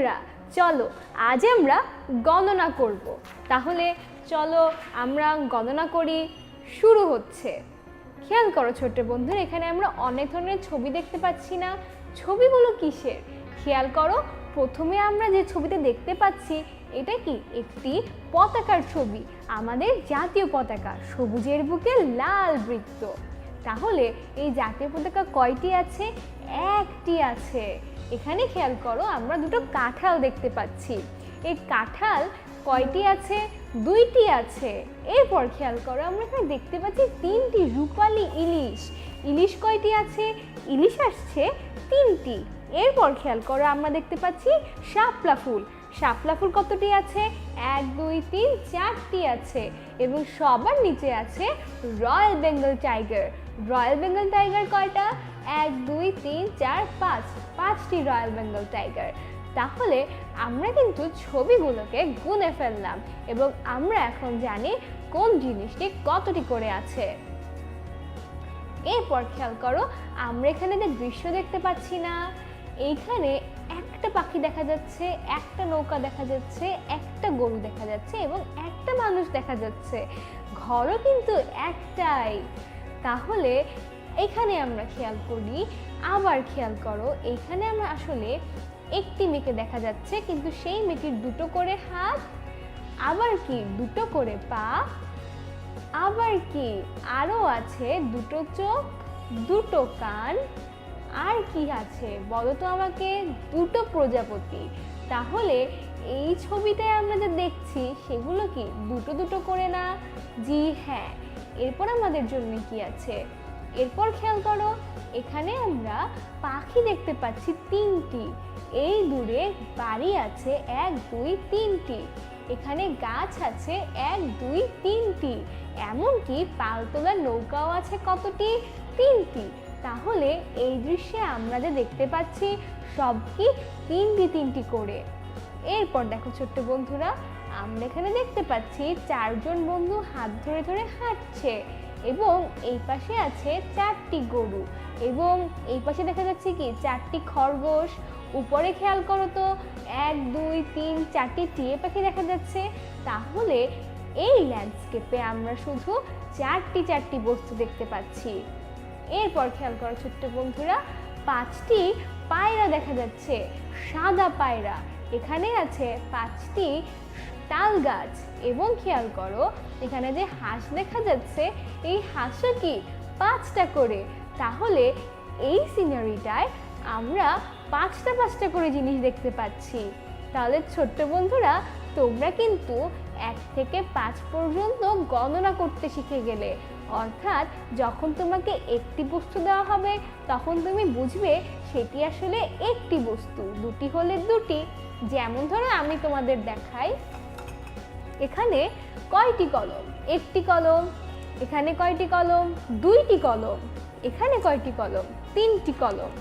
বন্ধুরা, চলো আজ আমরা গণনা করব। তাহলে চলো আমরা গণনা করি। শুরু হচ্ছে। খেয়াল করো ছোট্ট বন্ধুরা, এখানে আমরা অনেক ধরনের ছবি দেখতে পাচ্ছি না? ছবিগুলো কিসের? খেয়াল করো, প্রথমে আমরা যে ছবিতে দেখতে পাচ্ছি এটা কি একটি পতাকার ছবি, আমাদের জাতীয় পতাকা, সবুজের বুকে লাল বৃত্ত। তাহলে এই জাতীয় পতাকা কয়টি আছে? একটি আছে। এখানে খেয়াল করো, আমরা দুটো কাঁঠাল দেখতে পাচ্ছি। এই কাঁঠাল কয়টি আছে? দুইটি আছে। এরপর খেয়াল করো, আমরা এখানে দেখতে পাচ্ছি তিনটি রূপালী ইলিশ। ইলিশ কয়টি আছে? ইলিশ আসছে তিনটি। এরপর খেয়াল করো, আমরা দেখতে পাচ্ছি শাপলা ফুল। শাপলা ফুল কতটি আছে? 1 2 3 4টি আছে। এবং সবার নিচে আছে royal Bengal tiger. Royal Bengal tiger কয়টা? 1 2 3 4 5, 5টি রয়্যাল বেঙ্গল টাইগার। তাহলে আমরা কিন্তু ছবিগুলোকে গুনে ফেললাম এবং আমরা এখন জানি কোন জিনিসটি কতটি করে আছে। এরপর খেয়াল করো, আমরা এখানে যে দৃশ্য দেখতে পাচ্ছি না, এইখানে একটা পাখি দেখা যাচ্ছে, একটা নৌকা দেখা যাচ্ছে, একটা গরু দেখা যাচ্ছে এবং একটা মানুষ দেখা যাচ্ছে। ঘরও কিন্তু একটাই। তাহলে এখানে আমরা খেয়াল করি, আবার খেয়াল করো, এখানে আমরা আসলে একটি মেয়েকে দেখা যাচ্ছে, কিন্তু সেই মেয়েটির দুটো করে হাত, আবার কি দুটো করে পা, আবার কি আরও আছে দুটো চোখ, দুটো কান, আর কি আছে বলো তো আমাকে? দুটো প্রজাপতি। তাহলে এই ছবিটায় আমরা যা দেখছি সেগুলো কি দুটো দুটো করে না? জি হ্যাঁ। এরপর আমাদের জন্য কি আছে? এরপর খেয়াল করো, এখানে আমরা পাখি দেখতে পাচ্ছি তিনটি। এই দূরে বাড়ি আছে 1 2 3টি। এখানে গাছ আছে 1 2 3টি। এমনকি পালতোলা নৌকাও আছে কতটি? 3টি। তাহলে এই দৃশ্যে আমরা যে দেখতে পাচ্ছি সব কি তিনটি তিনটি করে। এরপর দেখো ছোট্ট বন্ধুরা, আমরা এখানে দেখতে পাচ্ছি 4 জন বন্ধু হাত ধরে ধরে হাঁটছে এবং এই পাশে আছে 4টি গরু এবং এই পাশে দেখা যাচ্ছে কি 4টি খরগোশ। উপরে খেয়াল করো তো, 1 2 3 4টি টিয়ে পাখি দেখা যাচ্ছে। তাহলে এই ল্যান্ডস্কেপে আমরা শুধু 4টি বস্তু দেখতে পাচ্ছি। এরপর খেয়াল করো ছোট্ট বন্ধুরা, 5টি পায়রা দেখা যাচ্ছে, সাদা পায়রা। এখানে আছে 5টি তাল গাছ এবং খেয়াল করো, এখানে যে হাঁস দেখা যাচ্ছে, এই হাঁসও কি 5টা করে। তাহলে এই সিনারিটায় আমরা 5টা করে জিনিস দেখতে পাচ্ছি। তাহলে ছোট্ট বন্ধুরা, তোমরা কিন্তু 1 থেকে 5 পর্যন্ত গণনা করতে শিখে গেলে। অর্থাৎ যখন তোমাকে একটি বস্তু দেওয়া হবে তখন তুমি বুঝবে সেটি আসলে একটি বস্তু, দুটি হলে দুটি। যেমন ধরো আমি তোমাদের দেখাই, এখানে কয়টি কলম? একটি কলম। এখানে কয়টি কলম? 2টি কলম। এখানে কয়টি কলম? 3টি কলম।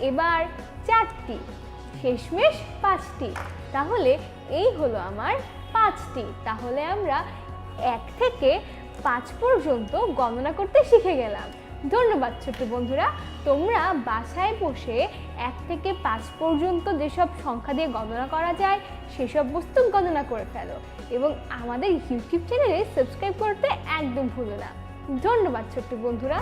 এবার 4টি, শেষমেশ 5টি। তাহলে এই হলো আমার 5টি। তাহলে আমরা 1 থেকে 5 পর্যন্ত গণনা করতে শিখে গেলাম। ধন্যবাদ ছোট্ট বন্ধুরা, তোমরা বাসায় বসে 1 থেকে 5 পর্যন্ত যেসব সংখ্যা দিয়ে গণনা করা যায় সেসব বস্তু গণনা করে ফেলো এবং আমাদের ইউটিউব চ্যানেলে সাবস্ক্রাইব করতে একদম ভুলো না। ধন্যবাদ ছোট্ট বন্ধুরা।